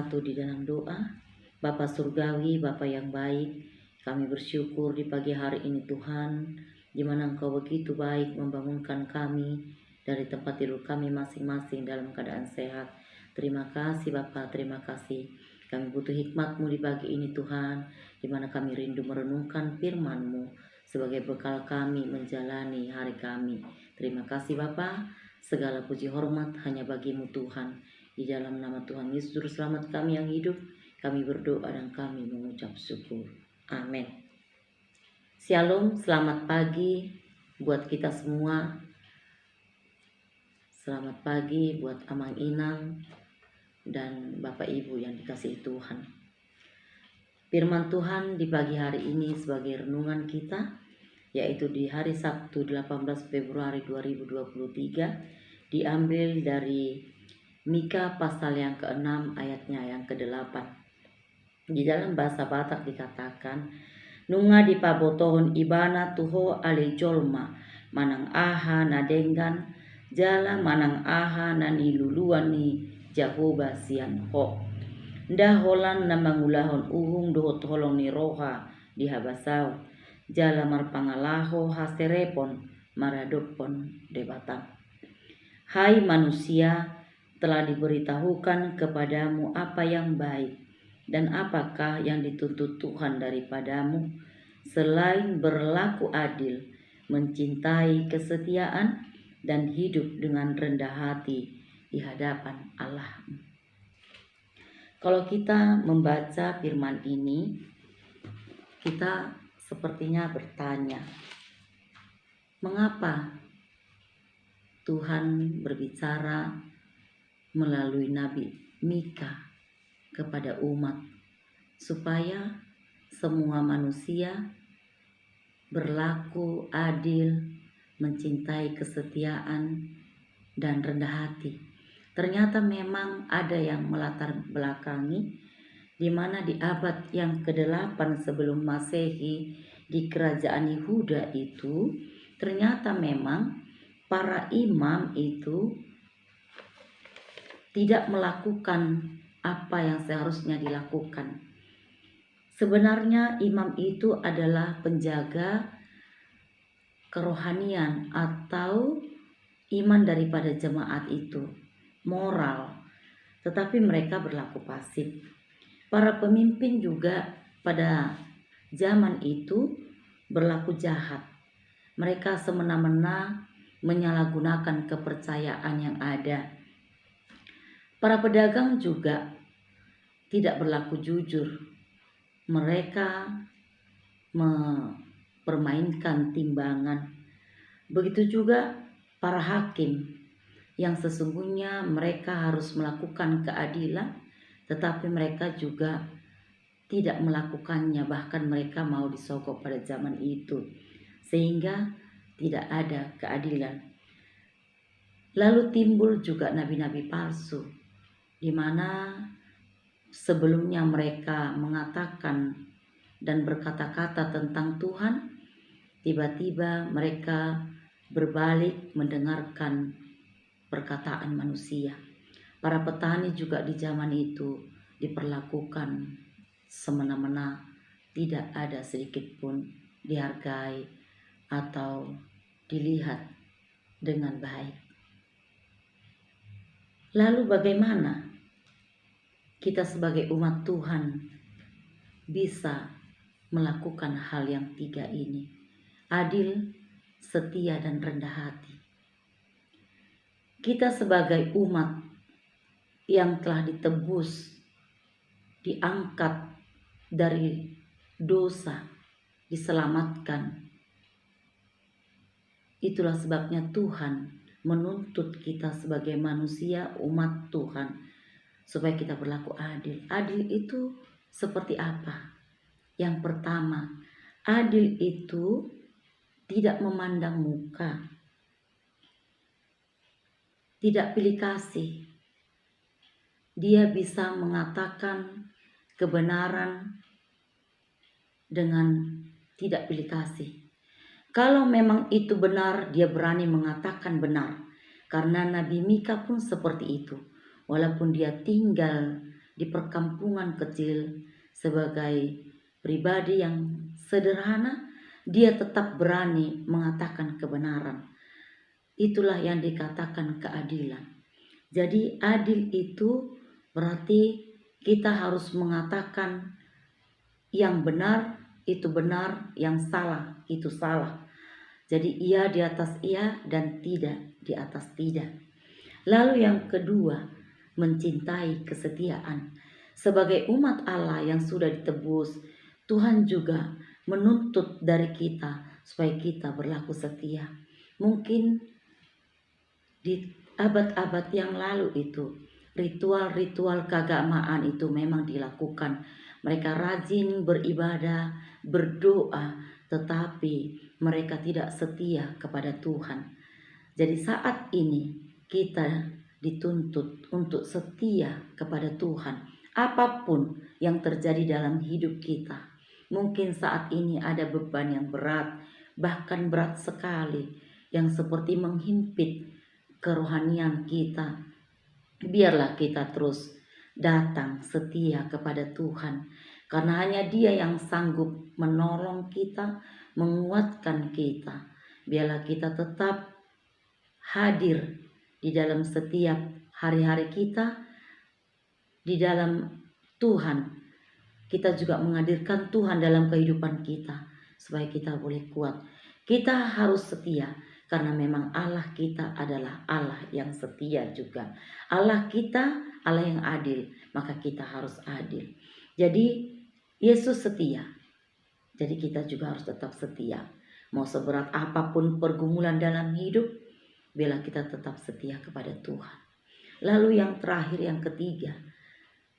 bersatu di dalam doa. Bapa Surgawi, Bapa yang baik, kami bersyukur di pagi hari ini Tuhan, di mana Engkau begitu baik membangunkan kami dari tempat tidur kami masing-masing dalam keadaan sehat. Terima kasih Bapa, terima kasih. Kami butuh hikmat-Mu di pagi ini Tuhan, di mana kami rindu merenungkan firman-Mu sebagai bekal kami menjalani hari kami. Terima kasih Bapa, segala puji hormat hanya bagi-Mu Tuhan. Di dalam nama Tuhan Yesus Juru Selamat kami yang hidup, kami berdoa dan kami mengucap syukur. Amin. Shalom, selamat pagi buat kita semua. Selamat pagi buat Amang Inang dan Bapak Ibu yang dikasihi Tuhan. Firman Tuhan di pagi hari ini sebagai renungan kita, yaitu di hari Sabtu 18 Februari 2023, diambil dari Mika pasal yang ke-6 ayatnya yang ke-8. Di dalam bahasa Batak dikatakan, nunga di pabotohon ibana tuho ale jolma, manang aha nadenggan, jala manang aha nani luluan ni Jahoba sian ho. Nda holan na mangulahon uhung dohot holong ni roha di habasau, jala marpangalaho haserepon maradopon debatang. Hai manusia, telah diberitahukan kepadamu apa yang baik dan apakah yang dituntut Tuhan daripadamu selain berlaku adil, mencintai kesetiaan, dan hidup dengan rendah hati di hadapan Allah. Kalau kita membaca firman ini, kita sepertinya bertanya, mengapa Tuhan berbicara melalui Nabi Mika kepada umat supaya semua manusia berlaku adil, mencintai kesetiaan, dan rendah hati. Ternyata memang ada yang melatar belakangi, di mana di abad yang ke-8 sebelum Masehi di kerajaan Yehuda itu, ternyata memang para imam itu tidak melakukan apa yang seharusnya dilakukan. Sebenarnya imam itu adalah penjaga kerohanian atau iman daripada jemaat itu, moral, tetapi mereka berlaku pasif. Para pemimpin juga pada zaman itu berlaku jahat. Mereka semena-mena menyalahgunakan kepercayaan yang ada. Para pedagang juga tidak berlaku jujur. Mereka mempermainkan timbangan. Begitu juga para hakim yang sesungguhnya mereka harus melakukan keadilan, tetapi mereka juga tidak melakukannya, bahkan mereka mau disogok pada zaman itu, sehingga tidak ada keadilan. Lalu timbul juga nabi-nabi palsu, di mana sebelumnya mereka mengatakan dan berkata-kata tentang Tuhan, tiba-tiba mereka berbalik mendengarkan perkataan manusia. Para petani juga di zaman itu diperlakukan semena-mena, tidak ada sedikit pun dihargai atau dilihat dengan baik. Lalu bagaimana kita sebagai umat Tuhan bisa melakukan hal yang tiga ini? Adil, setia, dan rendah hati. Kita sebagai umat yang telah ditebus, diangkat dari dosa, diselamatkan. Itulah sebabnya Tuhan menuntut kita sebagai manusia, umat Tuhan, supaya kita berlaku adil. Adil itu seperti apa? Yang pertama, adil itu tidak memandang muka, tidak pilih kasih. Dia bisa mengatakan kebenaran dengan tidak pilih kasih. Kalau memang itu benar, dia berani mengatakan benar. Karena Nabi Mika pun seperti itu. Walaupun dia tinggal di perkampungan kecil sebagai pribadi yang sederhana, dia tetap berani mengatakan kebenaran. Itulah yang dikatakan keadilan. Jadi adil itu berarti kita harus mengatakan yang benar itu benar, yang salah itu salah. Jadi iya di atas iya dan tidak di atas tidak. Lalu yang kedua, mencintai kesetiaan. Sebagai umat Allah yang sudah ditebus, Tuhan juga menuntut dari kita supaya kita berlaku setia. Mungkin di abad-abad yang lalu itu, ritual-ritual keagamaan itu memang dilakukan. Mereka rajin beribadah, berdoa, tetapi mereka tidak setia kepada Tuhan. Jadi saat ini kita dituntut untuk setia kepada Tuhan. Apapun yang terjadi dalam hidup kita. Mungkin saat ini ada beban yang berat, bahkan berat sekali, yang seperti menghimpit kerohanian kita. Biarlah kita terus datang setia kepada Tuhan, karena hanya Dia yang sanggup menolong kita, menguatkan kita. Biarlah kita tetap hadir di dalam setiap hari-hari kita, di dalam Tuhan. Kita juga menghadirkan Tuhan dalam kehidupan kita, supaya kita boleh kuat. Kita harus setia, karena memang Allah kita adalah Allah yang setia juga. Allah kita, Allah yang adil, maka kita harus adil. Jadi Yesus setia, jadi kita juga harus tetap setia. Mau seberat apapun pergumulan dalam hidup, bila kita tetap setia kepada Tuhan. Lalu yang terakhir, yang ketiga,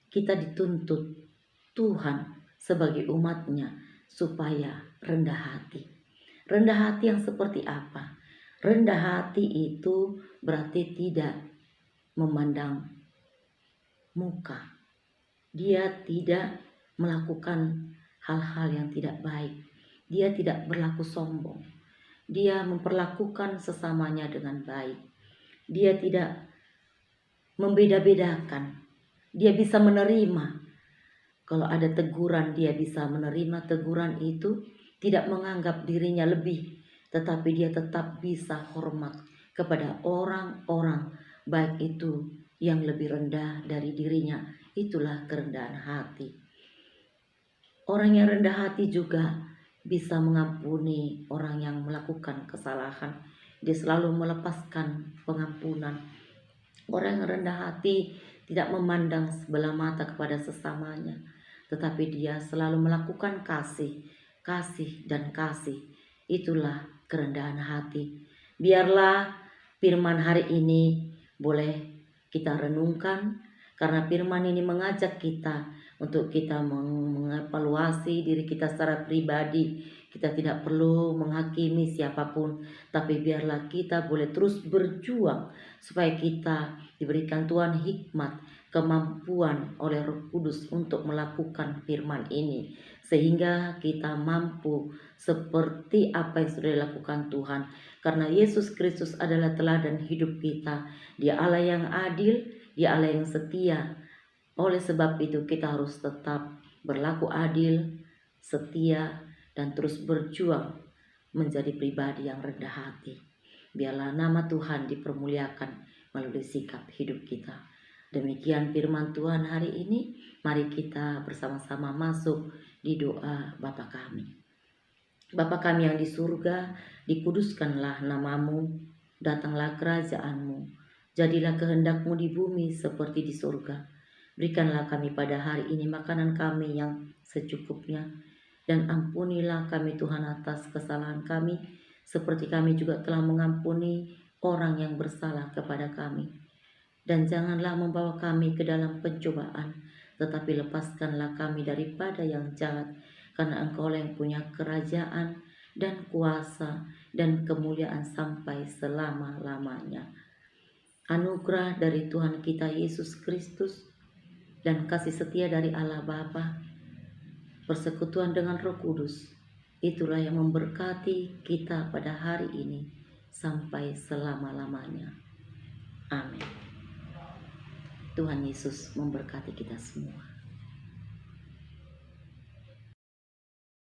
kita dituntut Tuhan sebagai umatnya supaya rendah hati. Rendah hati yang seperti apa? Rendah hati itu berarti tidak memandang muka. Dia tidak melakukan hal-hal yang tidak baik. Dia tidak berlaku sombong. Dia memperlakukan sesamanya dengan baik. Dia tidak membeda-bedakan. Dia bisa menerima. Kalau ada teguran, dia bisa menerima teguran itu, tidak menganggap dirinya lebih, tetapi dia tetap bisa hormat kepada orang-orang, baik itu yang lebih rendah dari dirinya. Itulah kerendahan hati. Orang yang rendah hati juga bisa mengampuni orang yang melakukan kesalahan. Dia selalu melepaskan pengampunan. Orang yang rendah hati tidak memandang sebelah mata kepada sesamanya, tetapi dia selalu melakukan kasih, kasih dan kasih. Itulah kerendahan hati. Biarlah firman hari ini boleh kita renungkan, karena firman ini mengajak kita untuk kita mengevaluasi diri kita secara pribadi. Kita tidak perlu menghakimi siapapun, tapi biarlah kita boleh terus berjuang supaya kita diberikan Tuhan hikmat, kemampuan oleh Roh Kudus untuk melakukan firman ini, sehingga kita mampu seperti apa yang sudah dilakukan Tuhan. Karena Yesus Kristus adalah teladan hidup kita. Dia Allah yang adil, Dia Allah yang setia. Oleh sebab itu kita harus tetap berlaku adil, setia, dan terus berjuang menjadi pribadi yang rendah hati. Biarlah nama Tuhan dipermuliakan melalui sikap hidup kita. Demikian firman Tuhan hari ini. Mari kita bersama-sama masuk di doa Bapa kami. Bapa kami yang di surga, dikuduskanlah namamu, datanglah kerajaanmu, jadilah kehendakmu di bumi seperti di surga. Berikanlah kami pada hari ini makanan kami yang secukupnya, dan ampunilah kami Tuhan atas kesalahan kami, seperti kami juga telah mengampuni orang yang bersalah kepada kami. Dan janganlah membawa kami ke dalam pencobaan, tetapi lepaskanlah kami daripada yang jahat, karena Engkau yang punya kerajaan dan kuasa dan kemuliaan sampai selama-lamanya. Anugerah dari Tuhan kita Yesus Kristus dan kasih setia dari Allah Bapa, persekutuan dengan Roh Kudus, itulah yang memberkati kita pada hari ini sampai selama-lamanya. Amin. Tuhan Yesus memberkati kita semua.